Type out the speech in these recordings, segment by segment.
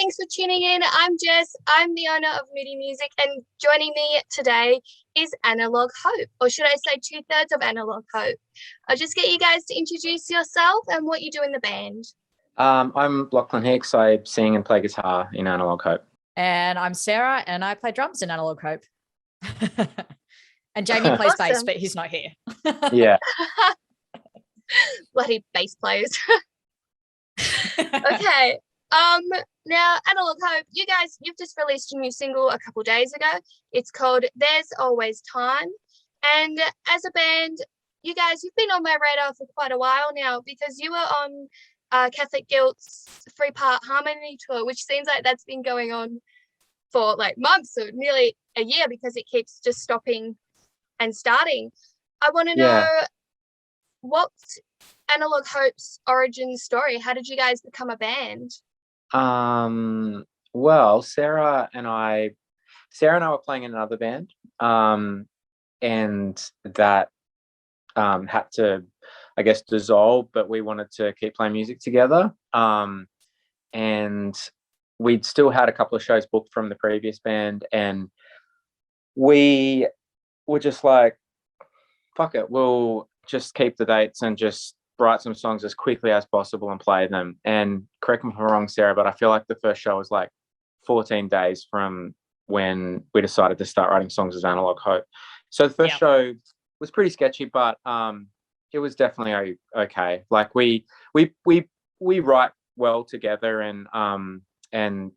thanks for tuning in. I'm Jess. I'm the owner of Moody Music, and joining me today is Analogue Hope, or should I say 2/3 of Analogue Hope. I'll just get you guys to introduce yourself and what you do in the band. I'm Lachlan Hicks. I sing and play guitar in Analogue Hope. And I'm Sarah, and I play drums in Analogue Hope. And Jamie plays bass, but he's not here. Yeah. Bloody bass players. Okay. Now, Analogue Hope, you've just released a new single a couple days ago. It's called There's Always Time. And as a band, you've been on my radar for quite a while now because you were on Catholic Guilt's 3-part Harmony tour, which seems like that's been going on for like months or nearly a year because it keeps just stopping and starting. I want to know what's Analogue Hope's origin story? How did you guys become a band? Well, Sarah and I were playing in another band, and that had to, I guess, dissolve, but we wanted to keep playing music together. And we'd still had a couple of shows booked from the previous band, and we were just like, fuck it, we'll just keep the dates and just write some songs as quickly as possible and play them. And correct me if I'm wrong, Sarah, but I feel like the first show was like 14 days from when we decided to start writing songs as Analogue Hope. So the first show was pretty sketchy, but it was definitely okay. Like we write well together, and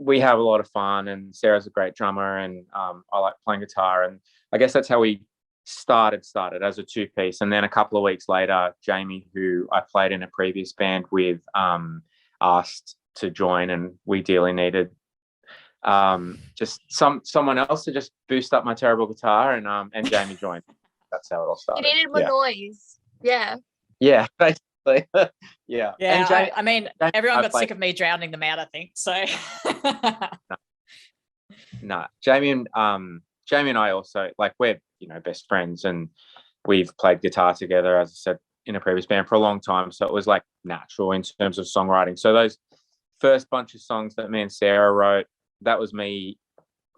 we have a lot of fun, and Sarah's a great drummer, and I like playing guitar, and I guess that's how we started as a two-piece. And then a couple of weeks later, Jamie, who I played in a previous band with, asked to join, and we dearly needed just someone else to just boost up my terrible guitar, and Jamie joined. That's how it all started. You needed more noise. Yeah, basically. Yeah. And Jamie, I mean, everyone got sick of me drowning them out, I think. So no. Jamie and I also, like, we're best friends, and we've played guitar together, as I said, in a previous band for a long time. So it was like natural in terms of songwriting. So those first bunch of songs that me and Sarah wrote, that was me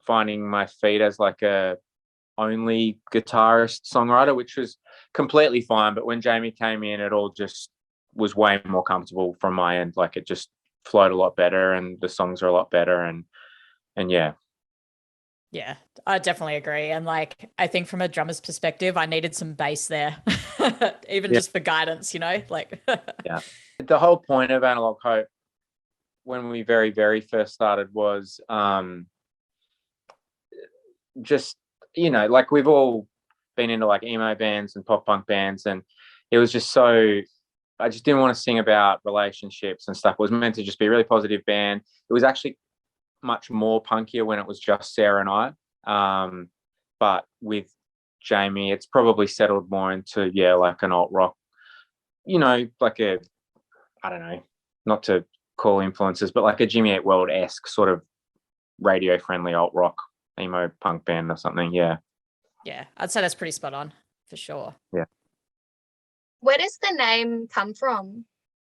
finding my feet as like a only guitarist songwriter, which was completely fine. But when Jamie came in, it all just was way more comfortable from my end. Like, it just flowed a lot better, and the songs are a lot better, and yeah, I definitely agree. And like, I think from a drummer's perspective, I needed some bass there, even just for guidance, like. Yeah. The whole point of Analogue Hope, when we very, very first started, was just, like, we've all been into like emo bands and pop punk bands, and it was just I just didn't want to sing about relationships and stuff. It was meant to just be a really positive band. It was actually much more punkier when it was just Sarah and I. But with Jamie, it's probably settled more into, like an alt rock, like a, I don't know, not to call influences, but like a Jimmy Eat World-esque sort of radio friendly alt rock emo punk band or something. Yeah, I'd say that's pretty spot on for sure. Yeah. Where does the name come from?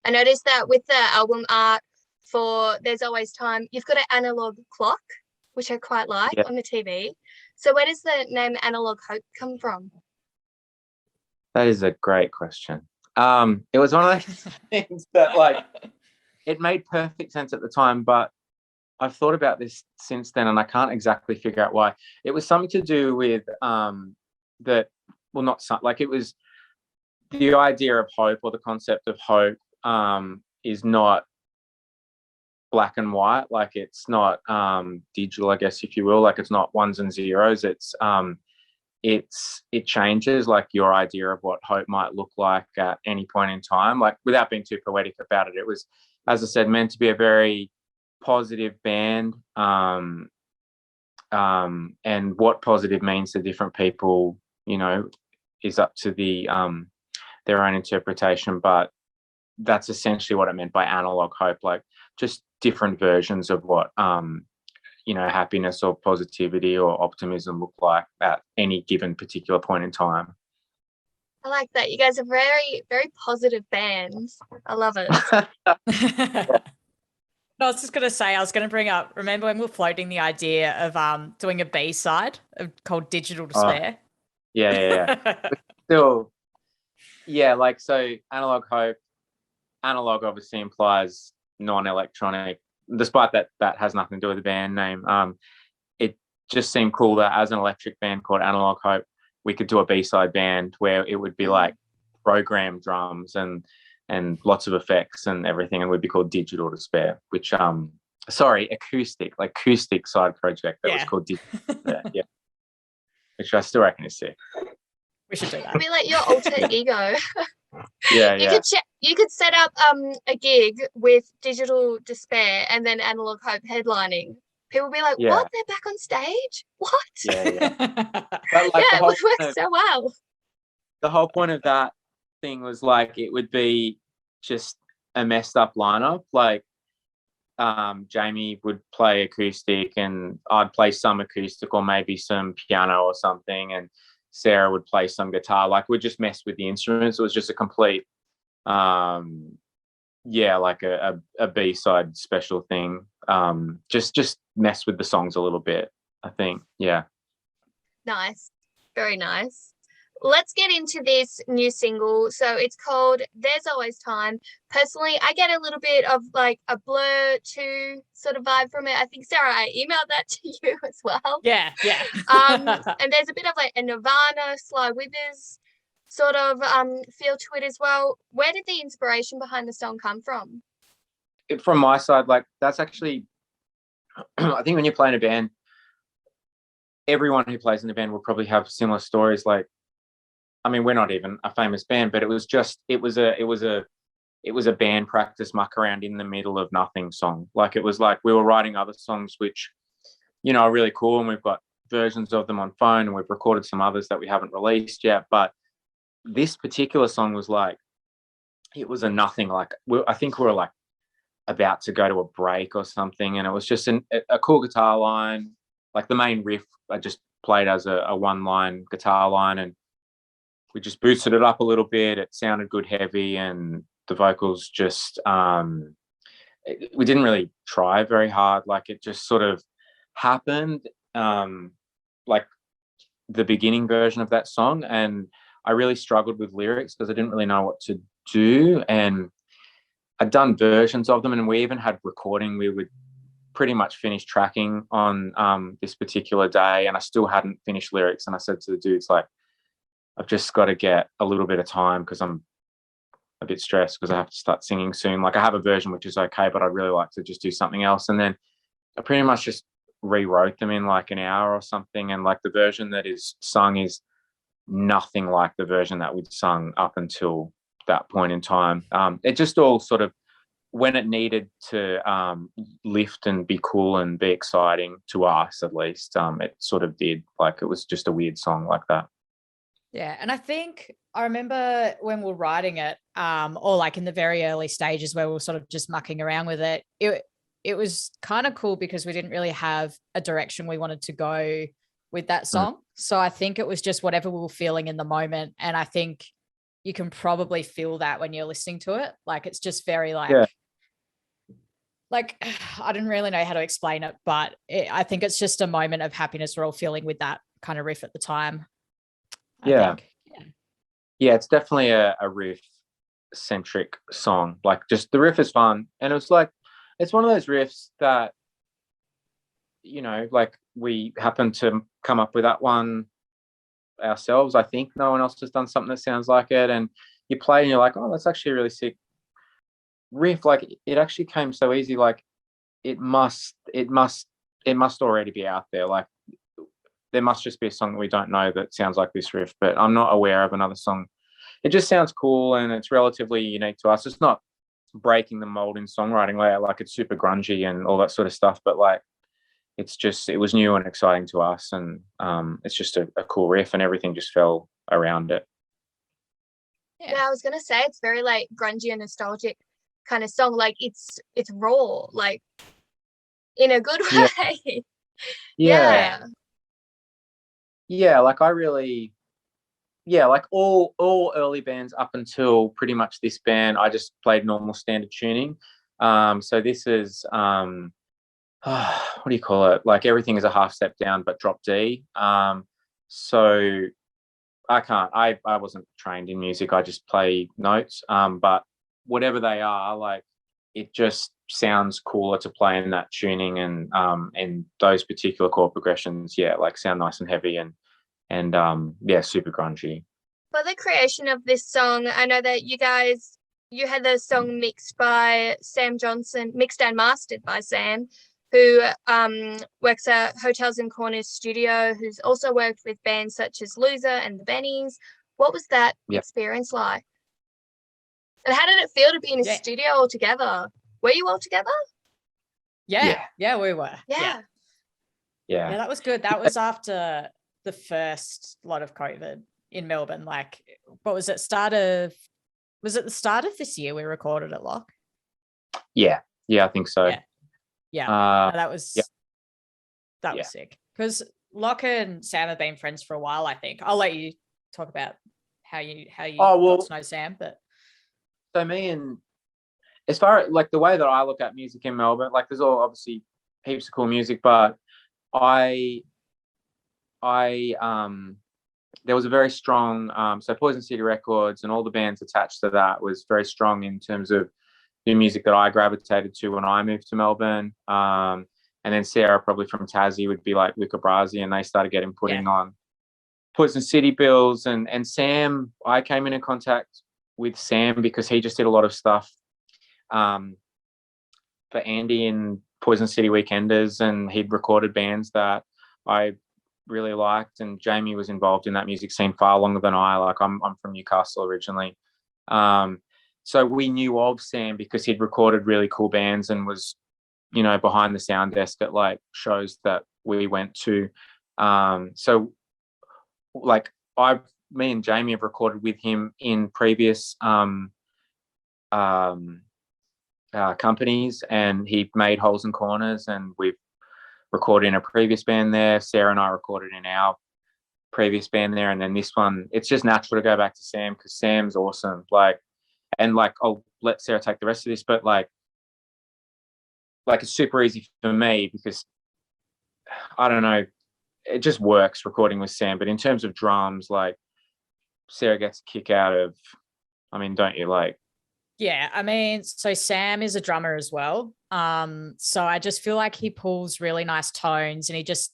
I noticed that with the album art for There's Always Time, you've got an analog clock, which I quite like on the TV. So where does the name Analogue Hope come from? That is a great question. It was one of those things that, like, it made perfect sense at the time, but I've thought about this since then, and I can't exactly figure out why. It was something to do with it was the idea of hope, or the concept of hope, is not black and white. Like, it's not digital, I guess, if you will. Like, it's not ones and zeros. It changes, like, your idea of what hope might look like at any point in time. Like, without being too poetic about it, it was, as I said, meant to be a very positive band. And what positive means to different people, is up to their own interpretation. But that's essentially what it meant by Analogue Hope, like just different versions of what happiness or positivity or optimism look like at any given particular point in time. I like that. You guys are very, very positive bands. I love it. No, I was just gonna say, I was gonna bring up. Remember when we were floating the idea of doing a B side called Digital Oh, Despair? yeah. Still, yeah, like so Analogue Hope, analog obviously implies non-electronic, despite that has nothing to do with the band name. It just seemed cool that as an electric band called Analogue Hope, we could do a B-side band where it would be like programmed drums and lots of effects and everything, and would be called Digital Despair, which acoustic side project that was called Digital Despair. Yeah. Which I still reckon is sick. We should do It'd that. be like your alter ego. Yeah. You could set up a gig with Digital Despair and then Analogue Hope headlining. People would be like, Yeah. what? They're back on stage? What? Yeah. But like Yeah, it would work so well. the whole point of that thing was like it would be just a messed up lineup. Like Jamie would play acoustic and I'd play some acoustic or maybe some piano or something, and Sarah would play some guitar. Like we'd just mess with the instruments. It was just a complete like a B-side special thing. Just mess with the songs a little bit, I think. Yeah. Nice. Very nice. Let's get into this new single. So it's called There's Always Time. Personally, I get a little bit of like a Blur 2 sort of vibe from it. I think, Sarah, I emailed that to you as well. Yeah. And there's a bit of like a Nirvana, Sly Withers sort of feel to it as well. Where did the inspiration behind the song come from? From my side, like that's actually, I think when you play in a band, everyone who plays in a band will probably have similar stories. Like, I mean, we're not even a famous band, but it was a band practice muck around in the middle of nothing song. Like it was like we were writing other songs which, are really cool, and we've got versions of them on phone, and we've recorded some others that we haven't released yet. But this particular song was like, it was a nothing. Like I think we were like about to go to a break or something, and it was just a cool guitar line. Like the main riff I just played as a one-line guitar line, and we just boosted it up a little bit. It sounded good heavy, and the vocals just we didn't really try very hard. Like it just sort of happened, like the beginning version of that song. And I really struggled with lyrics because I didn't really know what to do, and I'd done versions of them, and we even had recording. We would pretty much finish tracking on this particular day, and I still hadn't finished lyrics. And I said to the dudes, like, I've just got to get a little bit of time because I'm a bit stressed because I have to start singing soon. Like I have a version which is okay, but I'd really like to just do something else. And then I pretty much just rewrote them in like an hour or something. And like the version that is sung is nothing like the version that we'd sung up until that point in time. It just all sort of, when it needed to lift and be cool and be exciting to us, at least, it sort of did. Like it was just a weird song like that. Yeah. And I think I remember when we were writing it, or like in the very early stages where we were sort of just mucking around with it, it was kind of cool because we didn't really have a direction we wanted to go with that song. So I think it was just whatever we were feeling in the moment. And I think you can probably feel that when you're listening to it. Like it's just very like I don't really know how to explain it, but I think it's just a moment of happiness we're all feeling with that kind of riff at the time. I think. Yeah, it's definitely a riff centric song. Like just the riff is fun, and it's like it's one of those riffs that like we happen to come up with that one ourselves. I think no one else has done something that sounds like it, and you play and you're like, oh, that's actually a really sick riff. Like it actually came so easy. Like it must already be out there. Like there must just be a song that we don't know that sounds like this riff, but I'm not aware of another song. It just sounds cool, and it's relatively unique to us. It's not breaking the mold in songwriting, like it's super grungy and all that sort of stuff, but like it was new and exciting to us, and it's just a cool riff, and everything just fell around it. Yeah, I was gonna say it's very like grungy and nostalgic kind of song. Like it's raw, like in a good way. Yeah, like I really, like all early bands up until pretty much this band, I just played normal standard tuning. So this is what do you call it? Like everything is a half step down, but drop D. So I wasn't trained in music. I just play notes. But whatever they are, like it just sounds cooler to play in that tuning and those particular chord progressions. Yeah, like sound nice and heavy and yeah, super grungy. For the creation of this song, I know that you had the song mixed by Sam Johnson, mixed and mastered by Sam, who works at Hotels and Corners Studio, who's also worked with bands such as Loser and the Bennies. What was that experience like? And how did it feel to be in a studio all together? Were you all together? Yeah, we were. Yeah, that was good. That was after the first lot of COVID in Melbourne. Like, what was it? Was it the start of this year we recorded at Lock? Yeah, I think so. Yeah. That was sick. Because Locke and Sam have been friends for a while, I think. I'll let you talk about how you got to know Sam, but so me and as far as like the way that I look at music in Melbourne, like there's all obviously heaps of cool music, but I there was a very strong so Poison City Records and all the bands attached to that was very strong in terms of the music that I gravitated to when I moved to Melbourne. And then Sarah, probably from Tassie, would be like Luca Brasi, and they started putting on Poison City bills. And Sam, I came into contact with Sam because he just did a lot of stuff for Andy and Poison City Weekenders, and he'd recorded bands that I really liked, and Jamie was involved in that music scene far longer than I. Like I'm from Newcastle originally. So we knew of Sam because he'd recorded really cool bands and was, behind the sound desk at like shows that we went to. So like me and Jamie have recorded with him in previous companies, and he made Holes and Corners, and we've recorded in a previous band there. Sarah and I recorded in our previous band there, and then this one, it's just natural to go back to Sam because Sam's awesome. And I'll let Sarah take the rest of this, but like it's super easy for me because I don't know, it just works recording with Sam. But in terms of drums, like Sarah gets a kick out of, don't you? Like, yeah, so Sam is a drummer as well. So I just feel like he pulls really nice tones, and he just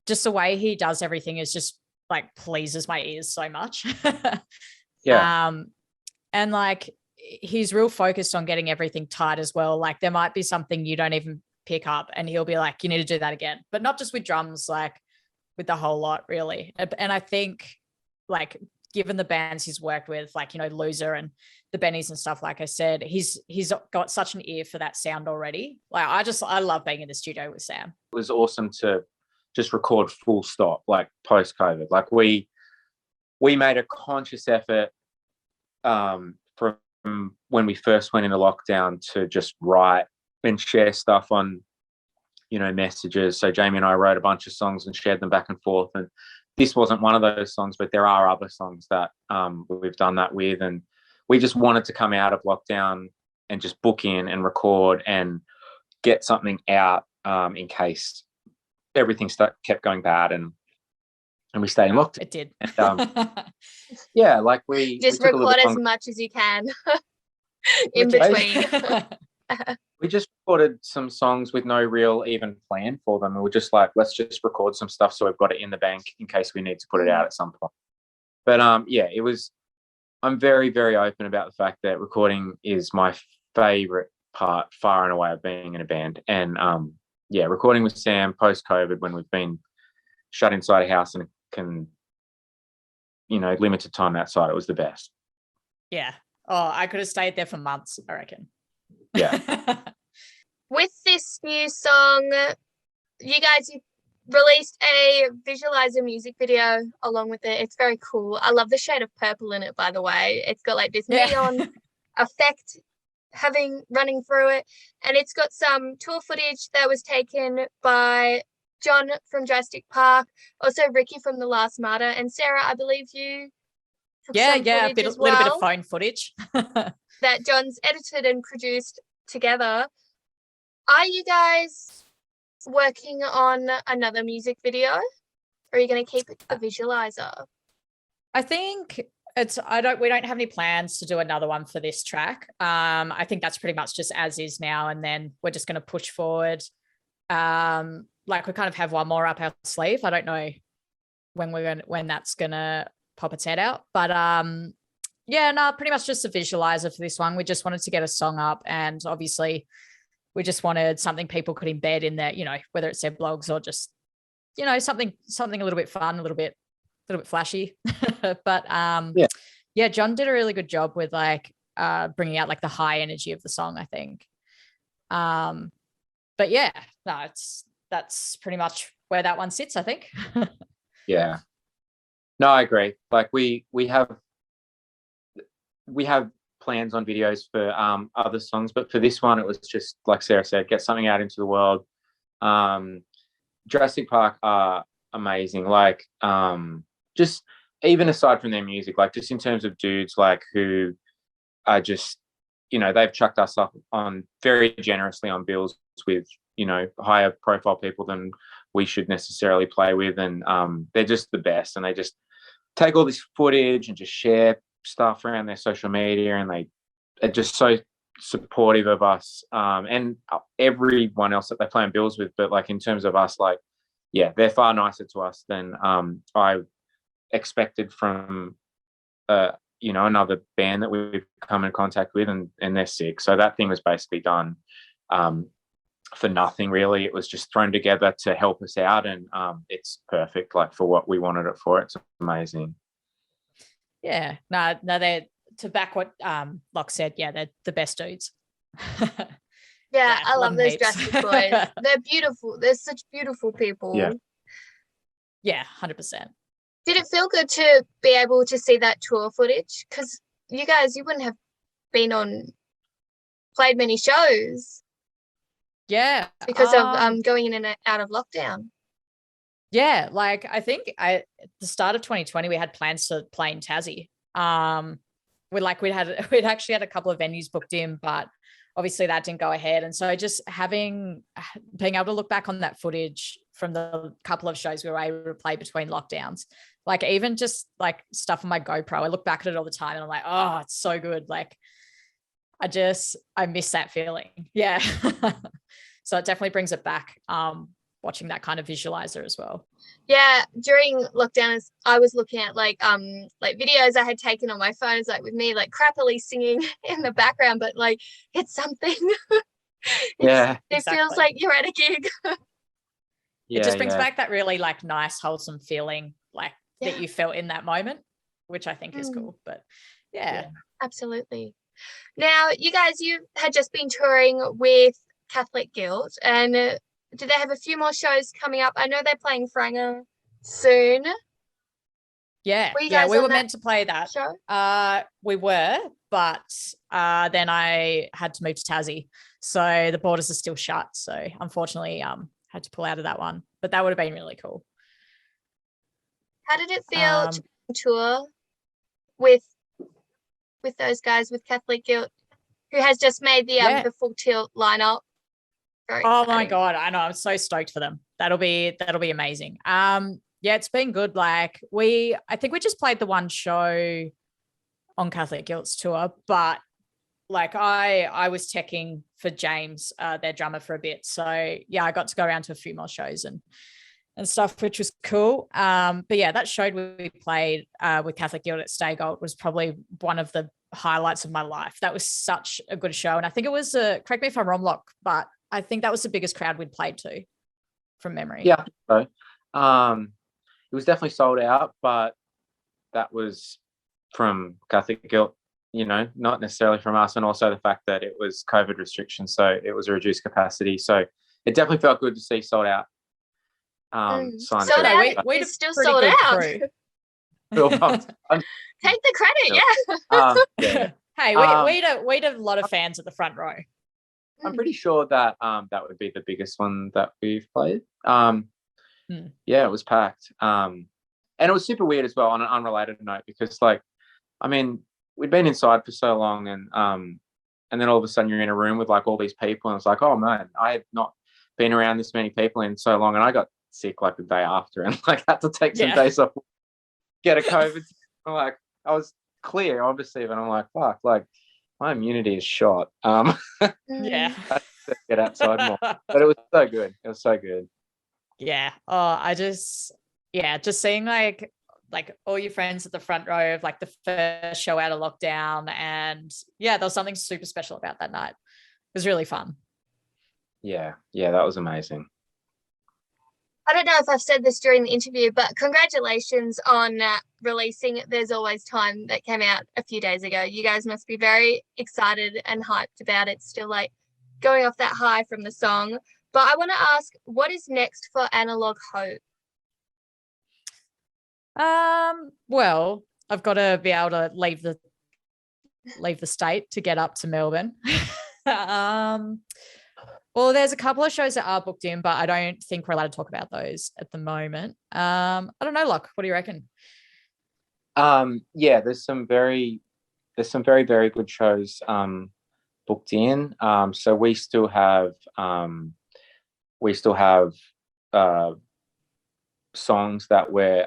the way he does everything is just like pleases my ears so much. And like he's real focused on getting everything tight as well. Like there might be something you don't even pick up, and he'll be like, you need to do that again. But not just with drums, like with the whole lot, really. And I think like given the bands he's worked with, like, Loser and the Bennies and stuff, like I said, he's got such an ear for that sound already. Like I love being in the studio with Sam. It was awesome to just record full stop, like post-COVID. Like we made a conscious effort from when we first went into lockdown to just write and share stuff on, messages. So Jamie and I wrote a bunch of songs and shared them back and forth. And this wasn't one of those songs, but there are other songs that we've done that with. And we just wanted to come out of lockdown and just book in and record and get something out in case everything kept going bad and we stayed in lockdown. It did. Yeah, like we just record as much as you can in between. We just recorded some songs with no real even plan for them. And we're just like, let's just record some stuff so we've got it in the bank in case we need to put it out at some point. But it was, I'm very, very open about the fact that recording is my favorite part far and away of being in a band. And recording with Sam post-COVID when we've been shut inside a house and can, limited time outside, it was the best. Yeah. Oh, I could have stayed there for months, I reckon. Yeah. With this new song, you released a visualizer music video along with it. It's very cool. I love the shade of purple in it, by the way. It's got like this neon effect running through it, and it's got some tour footage that was taken by John from Jurassic Park, also Ricky from The Last Martyr, and Sarah, I believe you took some footage as well, little bit of phone footage that John's edited and produced together. Are you guys working on another music video, or are you going to keep the visualizer? I think we don't have any plans to do another one for this track. I think that's pretty much just as is now, and then we're just going to push forward. Like we kind of have one more up our sleeve. I don't know when that's gonna pop its head out, but yeah, no, pretty much just a visualizer for this one. We just wanted to get a song up, and obviously we just wanted something people could embed in there, whether it's their blogs or just something a little bit fun, a little bit flashy. But yeah, John did a really good job with like bringing out like the high energy of the song, I think. But yeah, no, that's pretty much where that one sits, I think. Yeah. No, I agree. Like we have plans on videos for other songs, but for this one it was just like Sarah said, get something out into the world. Jurassic Park are amazing. Like just even aside from their music, like just in terms of dudes like who are just, they've chucked us up on very generously on bills with, higher profile people than we should necessarily play with. And they're just the best. And they just take all this footage and just share stuff around their social media. And they are just so supportive of us and everyone else that they play on bills with. But like in terms of us, like, yeah, they're far nicer to us than I expected from another band that we've come in contact with, and they're sick. So that thing was basically done for nothing really. It was just thrown together to help us out, and it's perfect, like for what we wanted it for. It's amazing. Yeah, no, they're, to back what Locke said, yeah, they're the best dudes. Yeah, I love those Jurassic boys. They're beautiful. They're such beautiful people. Yeah, 100%. Did it feel good to be able to see that tour footage? Because you wouldn't have played many shows. Yeah. Because of going in and out of lockdown. Yeah, like I think at the start of 2020 we had plans to play in Tassie. We'd actually had a couple of venues booked in, but obviously that didn't go ahead. And so just being able to look back on that footage from the couple of shows we were able to play between lockdowns, like even just like stuff on my GoPro, I look back at it all the time and I'm like, oh, it's so good. Like I miss that feeling. Yeah. So it definitely brings it back, watching that kind of visualizer as well. Yeah, during lockdown, I was looking at like videos I had taken on my phone, like with me like crappily singing in the background, but like it's something. It feels like you're at a gig. It just brings back that really like nice, wholesome feeling like that you felt in that moment, which I think is cool. But yeah, absolutely. Now, you guys, you had just been touring with Catholic Guild, and do they have a few more shows coming up? I know they're playing Franger soon. Yeah, we were meant to play that show. We were, but then I had to move to Tassie, so the borders are still shut. So unfortunately, had to pull out of that one. But that would have been really cool. How did it feel to tour with those guys with Catholic Guild, who has just made the Full Tilt lineup? Oh my God, I know, I'm so stoked for them. That'll be amazing. Yeah, it's been good. Like I think we just played the one show on Catholic Guild's tour, but like I was teching for James, their drummer, for a bit. So yeah, I got to go around to a few more shows and stuff, which was cool. But yeah, that show we played with Catholic Guild at Stay Gold was probably one of the highlights of my life. That was such a good show. And I think it was, correct me if I'm wrong, Locke, but I think that was the biggest crowd we'd played to from memory. Yeah. So, it was definitely sold out, but that was from Catholic Guild, not necessarily from us. And also the fact that it was COVID restrictions. So it was a reduced capacity. So it definitely felt good to see sold out. Sold out. We're still sold out. Take the credit. Yeah. Hey, we'd a lot of fans at the front row. I'm pretty sure that that would be the biggest one that we've played. Yeah, it was packed. And it was super weird as well, on an unrelated note, because we'd been inside for so long, and and then all of a sudden you're in a room with like all these people, and it's like, oh man, I have not been around this many people in so long, and I got sick like the day after, and like had to take some days off, get a COVID. I'm like, I was clear obviously, but I'm like, fuck, like my immunity is shot. Yeah. I had to get outside more, but it was so good. It was so good. Yeah. Oh, just seeing like all your friends at the front row of like the first show out of lockdown, and there was something super special about that night. It was really fun. Yeah, that was amazing. I don't know if I've said this during the interview, but congratulations on releasing There's Always Time that came out a few days ago. You guys must be very excited and hyped about it, still like going off that high from the song. But I want to ask, what is next for Analogue Hope? Well, I've got to be able to leave the state to get up to Melbourne. Well, there's a couple of shows that are booked in, but I don't think we're allowed to talk about those at the moment. I don't know, Locke, what do you reckon? There's some very very good shows booked in. So we still have songs that we're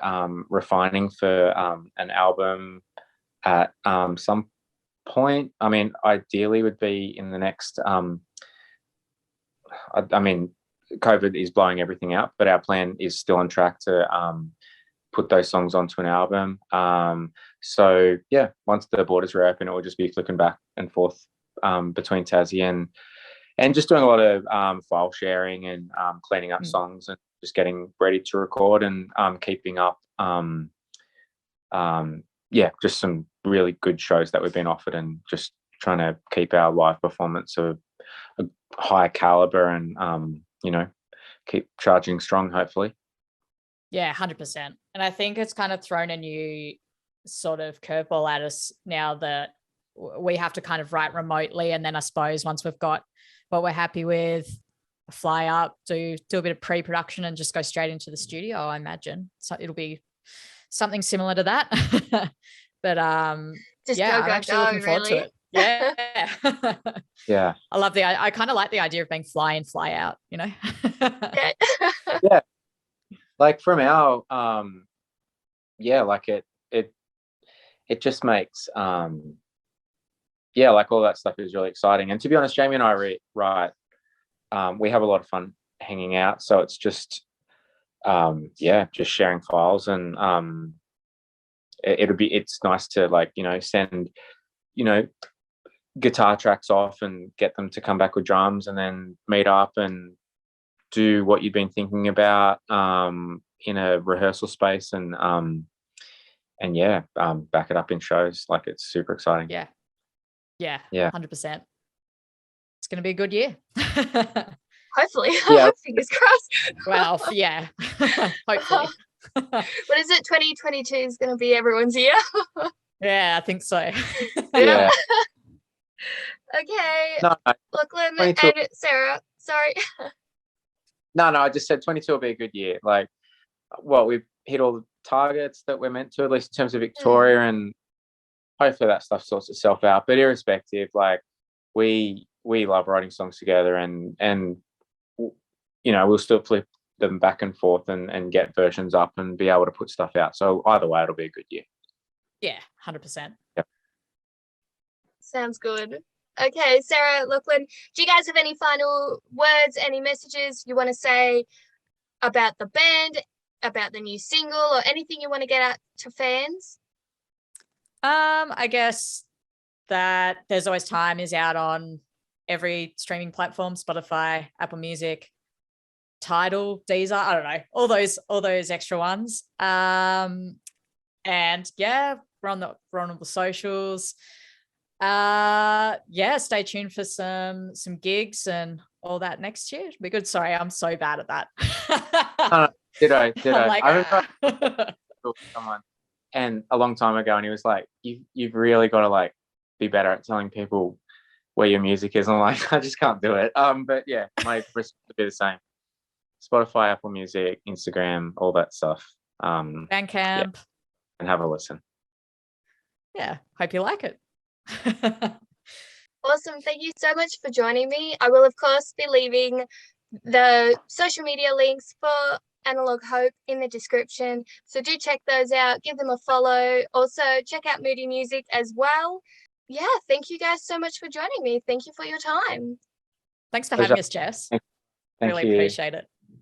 refining for an album at some point. I mean, ideally would be in the next I mean, COVID is blowing everything up, but our plan is still on track to put those songs onto an album. So yeah, once the borders reopen, it will just be flicking back and forth between Tassie and just doing a lot of file sharing and cleaning up songs and just getting ready to record and keeping up just some really good shows that we've been offered, and just trying to keep our live performance of a high caliber and keep charging strong, hopefully. 100%. And I think it's kind of thrown a new sort of curveball at us now that we have to kind of write remotely, and then I suppose once we've got what we're happy with, fly up, do a bit of pre-production and just go straight into the studio, I imagine. So it'll be something similar to that. But I'm actually looking forward to it. Yeah. Yeah. I kind of like the idea of being fly in, fly out, Yeah. Like from our like it just makes like all that stuff is really exciting. And to be honest, Jamie and I write we have a lot of fun hanging out, so it's just just sharing files, and it's nice to like send guitar tracks off and get them to come back with drums, and then meet up and do what you've been thinking about in a rehearsal space, and back it up in shows. Like, it's super exciting. Yeah 100%. It's going to be a good year. Hopefully. Yeah. Fingers crossed. Well, yeah. Hopefully. What is it? 2022 is going to be everyone's year. Yeah, I think so. Yeah. Okay. No, Lachlan 22. and Sarah, sorry. No, I just said 22 will be a good year. Like, we've hit all the targets that we're meant to, at least in terms of Victoria, and hopefully that stuff sorts itself out. But irrespective, like, we love writing songs together, and we'll still flip them back and forth and get versions up and be able to put stuff out. So either way, it'll be a good year. Yeah, 100%. Yeah. Sounds good. Okay, Sarah, Lachlan, do you guys have any final words, any messages you want to say about the band, about the new single, or anything you want to get out to fans? I guess that There's Always Time is out on every streaming platform: Spotify, Apple Music, Tidal, Deezer, I don't know, all those extra ones. And yeah, we're on all the socials. Stay tuned for some gigs and all that next year. It'll be good. Sorry, I'm so bad at that. Did I? Like, I remember someone, and a long time ago, and he was like, "You've really got to like be better at telling people where your music is." And I'm like, I just can't do it. But yeah, my response would be the same: Spotify, Apple Music, Instagram, all that stuff. Bandcamp, and have a listen. Yeah, hope you like it. Awesome. Thank you so much for joining me. I will, of course, be leaving the social media links for Analogue Hope in the description. So do check those out. Give them a follow. Also, check out Moody Music as well. Yeah, thank you guys so much for joining me. Thank you for your time. Thanks for Pleasure. having us, Jess. Thank Really you. appreciate it.